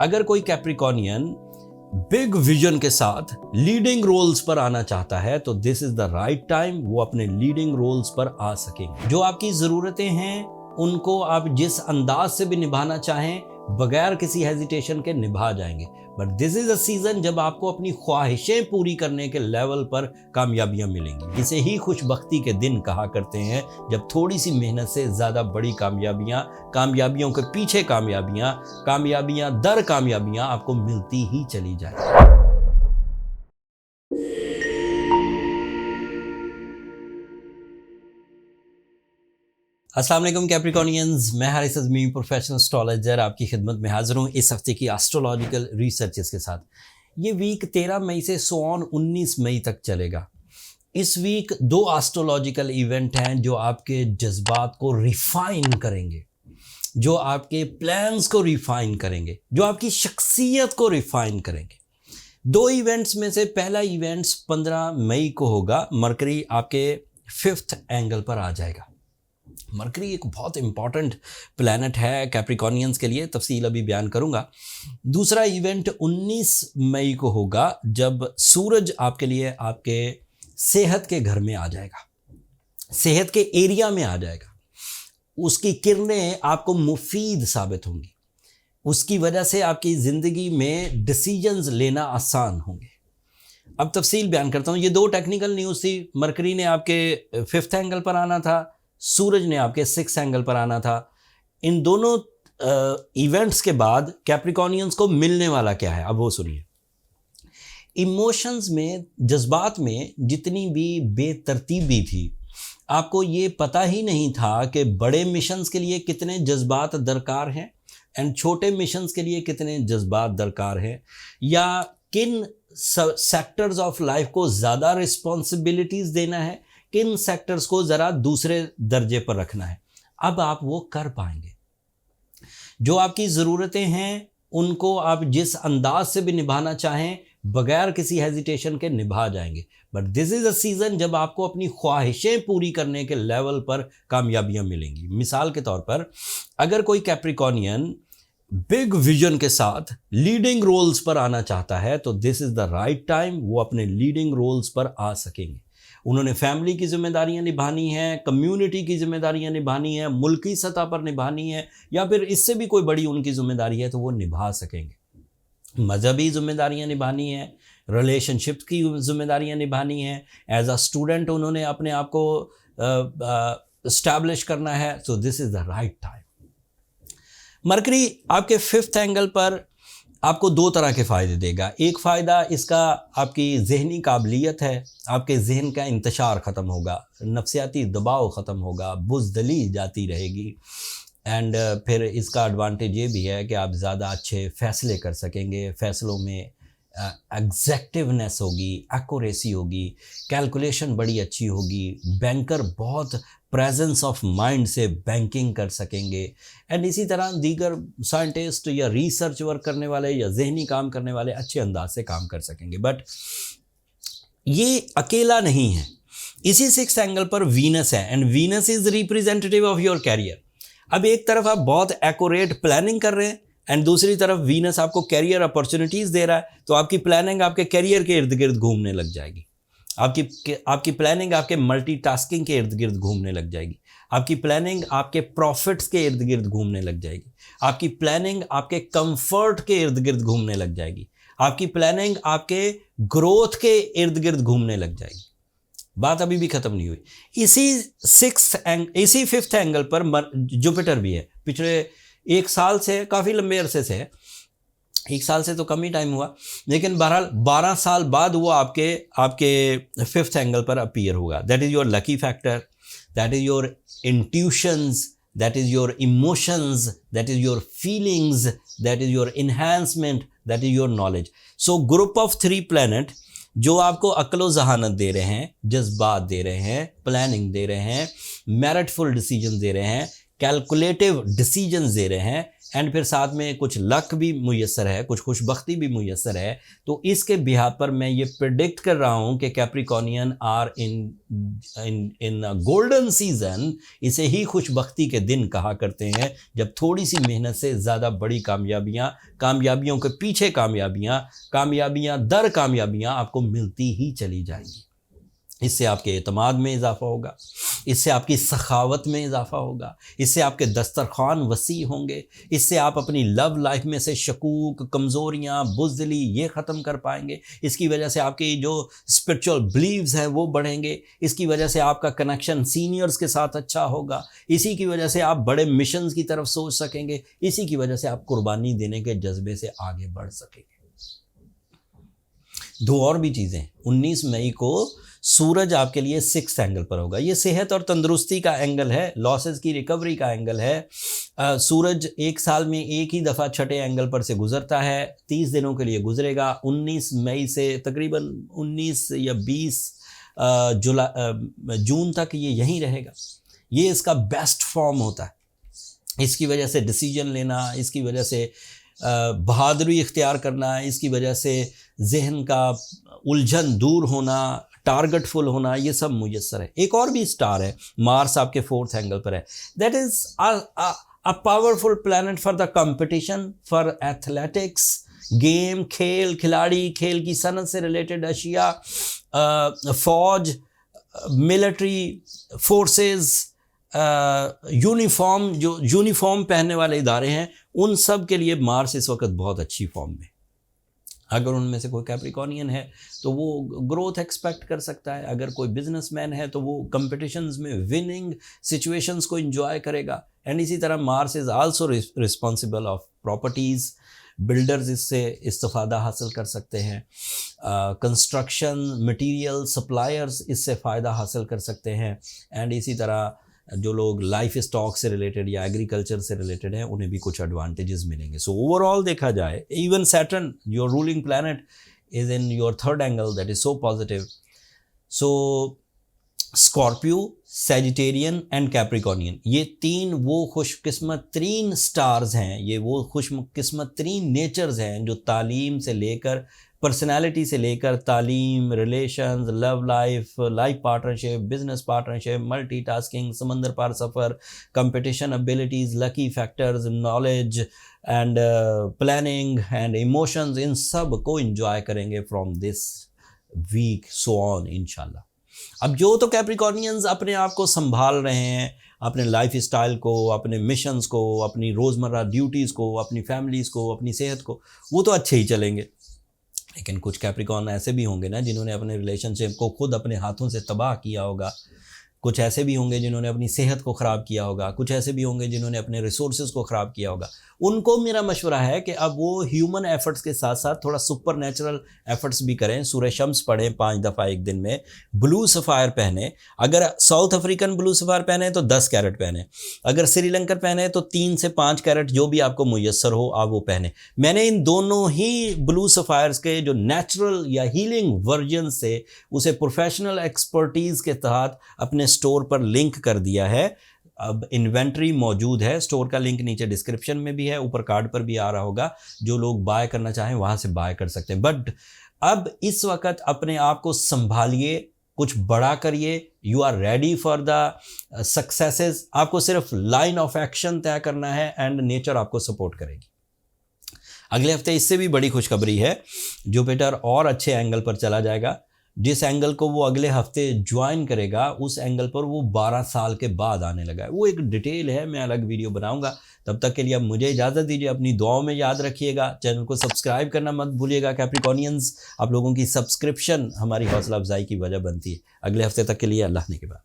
अगर कोई कैप्रिकॉर्नियन big vision के साथ लीडिंग रोल्स पर आना चाहता है तो this is the right time वो अपने लीडिंग रोल्स पर आ सकेंगे। जो आपकी ज़रूरतें हैं उनको आप जिस अंदाज से भी निभाना चाहें बगैर किसी हेजिटेशन के निभा जाएंगे। But this is a season जब आपको अपनी ख्वाहिशें पूरी करने के लेवल पर कामयाबियां मिलेंगी। इसे ही खुशबख्ती के दिन कहा करते हैं जब थोड़ी सी मेहनत से ज़्यादा बड़ी कामयाबियों के पीछे कामयाबियां दर कामयाबियां आपको मिलती ही चली जाए। अस्सलाम वालेकुम कैप्रिकॉर्नियंस, मैं हारिस अज़मी प्रोफेशनल एस्ट्रोलॉजर आपकी खिदमत में हाजिर हूँ इस हफ्ते की एस्ट्रोलॉजिकल रिसर्चेस के साथ। ये वीक 13 मई से 19 मई तक चलेगा। इस वीक 2 एस्ट्रोलॉजिकल इवेंट हैं जो आपके जज्बात को रिफाइन करेंगे, जो आपके प्लान्स को रिफाइन करेंगे, जो आपकी शख्सियत को रिफाइन करेंगे। 2 इवेंट्स में से पहला इवेंट्स 15 मई को होगा। मरकरी आपके 5th एंगल पर आ जाएगा। मरकरी एक बहुत इंपॉर्टेंट प्लैनेट है कैप्रिकॉर्नियंस के लिए, तफसील अभी बयान करूंगा। दूसरा इवेंट 19 मई को होगा जब सूरज आपके लिए आपके सेहत के घर में आ जाएगा, सेहत के एरिया में आ जाएगा। उसकी किरणें आपको मुफीद साबित होंगी, उसकी वजह से आपकी ज़िंदगी में डिसीजंस लेना आसान होंगे। अब तफसील बयान करता हूँ। ये 2 टेक्निकल न्यूज़ थी। मरकरी ने आपके 5th एंगल पर आना था, सूरज ने आपके 6th एंगल पर आना था। इन दोनों इवेंट्स के बाद कैप्रिकॉर्नियंस को मिलने वाला क्या है, अब वो सुनिए। इमोशंस में, जज्बात में जितनी भी बेतरतीबी थी, आपको ये पता ही नहीं था कि बड़े मिशंस के लिए कितने जज्बात दरकार हैं एंड छोटे मिशंस के लिए कितने जज्बात दरकार हैं, या किन सेक्टर्स ऑफ लाइफ को ज़्यादा रिस्पॉन्सिबिलिटीज़ देना है, किन सेक्टर्स को ज़रा दूसरे दर्जे पर रखना है। अब आप वो कर पाएंगे। जो आपकी ज़रूरतें हैं उनको आप जिस अंदाज से भी निभाना चाहें बगैर किसी हेजिटेशन के निभा जाएंगे। But this is a season जब आपको अपनी ख्वाहिशें पूरी करने के लेवल पर कामयाबियां मिलेंगी। मिसाल के तौर पर अगर कोई कैप्रिकॉर्नियन बिग विजन के साथ लीडिंग रोल्स पर आना चाहता है तो this is the right time वो अपने लीडिंग रोल्स पर आ सकेंगे। उन्होंने फैमिली की जिम्मेदारियां निभानी है, कम्युनिटी की जिम्मेदारियां निभानी है, मुल्की सतह पर निभानी है, या फिर इससे भी कोई बड़ी उनकी जिम्मेदारी है तो वो निभा सकेंगे। मजहबी जिम्मेदारियां निभानी है, रिलेशनशिप की जिम्मेदारियां निभानी है, एज अ स्टूडेंट उन्होंने अपने आप को इस्टेब्लिश करना है। So this is the right time. Mercury आपके 5th एंगल पर आपको 2 तरह के फ़ायदे देगा। एक फ़ायदा इसका आपकी ज़हनी काबिलियत है, आपके जहन का इंतशार ख़त्म होगा, नफ्सियाती दबाव ख़त्म होगा, बुज़दली जाती रहेगी। एंड फिर इसका एडवांटेज ये भी है कि आप ज़्यादा अच्छे फ़ैसले कर सकेंगे। फ़ैसलों में एग्जैक्टिवनेस होगी, एक्यूरेसी होगी, कैलकुलेशन बड़ी अच्छी होगी। बैंकर बहुत प्रेजेंस ऑफ माइंड से बैंकिंग कर सकेंगे। एंड इसी तरह दीगर साइंटिस्ट या रिसर्च वर्क करने वाले या जहनी काम करने वाले अच्छे अंदाज से काम कर सकेंगे। बट ये अकेला नहीं है। इसी 6th एंगल पर वीनस है and Venus is representative of your career. अब एक तरफ आप बहुत एक्यूरेट प्लानिंग कर रहे हैं एंड दूसरी तरफ वीनस आपको कैरियर अपॉर्चुनिटीज़ दे रहा है, तो आपकी प्लानिंग आपके कैरियर के इर्द गिर्द घूमने लग जाएगी। आपकी प्लानिंग आपके मल्टीटास्किंग के इर्द गिर्द घूमने लग जाएगी। आपकी प्लानिंग आपके प्रॉफिट्स के इर्द गिर्द घूमने लग जाएगी। आपकी प्लानिंग आपके कंफर्ट के इर्द गिर्द घूमने लग जाएगी। आपकी प्लानिंग आपके ग्रोथ के इर्द गिर्द घूमने लग जाएगी। बात अभी भी ख़त्म नहीं हुई। इसी 5th एंगल पर जुपिटर भी है। पिछले 1 साल से, काफ़ी लंबे अरसे से है, 1 साल से तो कम ही टाइम हुआ, लेकिन बहरहाल 12 साल बाद वो आपके 5th एंगल पर अपीयर होगा। That is your lucky factor, that is your intuitions, that is your emotions, that is your feelings, that is your enhancement, that is your knowledge. So group of 3 planet जो आपको अक्ल व जहानत दे रहे हैं, जज्बात दे रहे हैं, प्लानिंग दे रहे हैं, मेरिटफुल डिसीजन दे रहे हैं, कैलकुलेटिव डिसीजंस दे रहे हैं, एंड फिर साथ में कुछ लक भी मुयस्सर है, कुछ खुशबख्ती भी मुयस्सर है। तो इसके बिहाफ पर मैं ये प्रिडिक्ट कर रहा हूँ कि कैप्रिकॉर्नियन आर इन गोल्डन सीजन। इसे ही खुशबख्ती के दिन कहा करते हैं, जब थोड़ी सी मेहनत से ज़्यादा बड़ी कामयाबियों के पीछे कामयाबियाँ दर कामयाबियाँ आपको मिलती ही चली जाएंगी। इससे आपके एतमाद में इजाफ़ा होगा, इससे आपकी सखावत में इजाफ़ा होगा, इससे आपके दस्तरखान वसी होंगे, इससे आप अपनी लव लाइफ में से शकूक, कमज़ोरियाँ, बुज़दिली ये ख़त्म कर पाएंगे। इसकी वजह से आपकी जो स्पिरिचुअल बिलीव्स हैं वो बढ़ेंगे। इसकी वजह से आपका कनेक्शन सीनियर्स के साथ अच्छा होगा। इसी की वजह से आप बड़े मिशंस की तरफ सोच सकेंगे। इसी की वजह से आप कुर्बानी देने के जज्बे से आगे बढ़ सकेंगे। दो और भी चीज़ें, 19 मई को सूरज आपके लिए 6th एंगल पर होगा। ये सेहत और तंदुरुस्ती का एंगल है, लॉसेस की रिकवरी का एंगल है। सूरज एक साल में एक ही दफ़ा 6ठे एंगल पर से गुजरता है, 30 दिनों के लिए गुजरेगा। 19 मई से तकरीबन 19 या 20 जून तक ये यहीं रहेगा। ये इसका बेस्ट फॉर्म होता है। इसकी वजह से डिसीजन लेना, इसकी वजह से बहादुरी इख्तियार करना, इसकी वजह से जहन का उलझन दूर होना, टारगेट फुल होना, ये सब मुयस्सर है। एक और भी स्टार है, मार्स आपके 4th एंगल पर है। That is a powerful planet for the competition, for athletics, game, खेल, खिलाड़ी, खेल की सनत से रिलेटेड अशिया, फौज, मिलिट्री फोर्सेस, यूनिफॉर्म, जो यूनिफॉर्म पहनने वाले इदारे हैं, उन सब के लिए मार्स इस वक्त बहुत अच्छी फॉर्म में। अगर उनमें से कोई कैप्रिकॉर्नियन है तो वो ग्रोथ एक्सपेक्ट कर सकता है। अगर कोई बिजनेसमैन है तो वो कंपटीशंस में विनिंग सिचुएशंस को एंजॉय करेगा। एंड इसी तरह Mars is also responsible of properties, builders इससे इस्तिफादा हासिल कर सकते हैं। कंस्ट्रक्शन मटेरियल सप्लायर्स इससे फ़ायदा हासिल कर सकते हैं। एंड इसी तरह जो लोग लाइफ स्टॉक से रिलेटेड या एग्रीकल्चर से रिलेटेड हैं उन्हें भी कुछ एडवांटेजेस मिलेंगे। सो ओवरऑल देखा जाए, even Saturn your ruling planet is in your 3rd angle, that is so positive. So Scorpio, Sagittarian and Capricornian, ये 3 वो खुशकिस्मत 3 स्टार्स हैं, ये वो खुशकिस्मत 3 नेचर्स हैं जो तालीम से लेकर, पर्सनालिटी से लेकर, तालीम, relations, love life, life partnership, business partnership, multitasking, समंदर पार सफ़र, competition abilities, lucky factors, knowledge and planning and emotions, इन सब को एंजॉय करेंगे from this week so on इंशाल्लाह। अब जो तो कैप्रिकॉर्नियंस अपने आप को संभाल रहे हैं, अपने लाइफ स्टाइल को, अपने मिशंस को, अपनी रोज़मर्रा ड्यूटीज़ को, अपनी फैमिलीज़ को, अपनी सेहत को, वो तो अच्छे ही चलेंगे। लेकिन कुछ कैप्रिकॉर्न ऐसे भी होंगे ना जिन्होंने अपने रिलेशनशिप को खुद अपने हाथों से तबाह किया होगा। कुछ ऐसे भी होंगे जिन्होंने अपनी सेहत को ख़राब किया होगा। कुछ ऐसे भी होंगे जिन्होंने अपने रिसोर्सेज को ख़राब किया होगा। उनको मेरा मशवरा है कि अब वो ह्यूमन एफर्ट्स के साथ साथ थोड़ा सुपर नेचुरल एफर्ट्स भी करें। सूरह शम्स पढ़ें 5 दफ़ा एक दिन में, ब्लू सफ़ायर पहने। अगर साउथ अफ्रीकन ब्लू सफ़ायर पहने तो 10 कैरेट पहने, अगर श्रीलंकन पहने तो 3 से 5 कैरेट, जो भी आपको मुयस्सर हो आप वो पहने। मैंने इन दोनों ही ब्लू सफ़ायर्स के जो नेचुरल या हीलिंग वर्जन से उसे प्रोफेशनल एक्सपर्टीज़ के तहत अपने स्टोर पर लिंक कर दिया है। अब इन्वेंट्री मौजूद है, स्टोर का लिंक नीचे डिस्क्रिप्शन में भी है, ऊपर कार्ड पर भी आ रहा होगा। जो लोग बाय करना चाहें वहाँ से बाय कर सकते हैं। बट अब इस वक्त अपने आप को संभालिए, कुछ बड़ा करिए। You are ready for the successes. आपको सिर्फ लाइन ऑफ एक्शन तय करना है एंड नेचर आपको सपोर्ट करेगी। अगले हफ्ते इससे भी बड़ी खुशखबरी है, जुपिटर और अच्छे एंगल पर चला जाएगा। जिस एंगल को वो अगले हफ्ते ज्वाइन करेगा उस एंगल पर वो 12 साल के बाद आने लगा है। वो एक डिटेल है, मैं अलग वीडियो बनाऊंगा। तब तक के लिए अब मुझे इजाज़त दीजिए। अपनी दुआओं में याद रखिएगा। चैनल को सब्सक्राइब करना मत भूलिएगा। कैप्रिकॉर्नियंस, आप लोगों की सब्सक्रिप्शन हमारी हौसला अफजाई की वजह बनती है। अगले हफ्ते तक के लिए अल्लाह ने के बाद।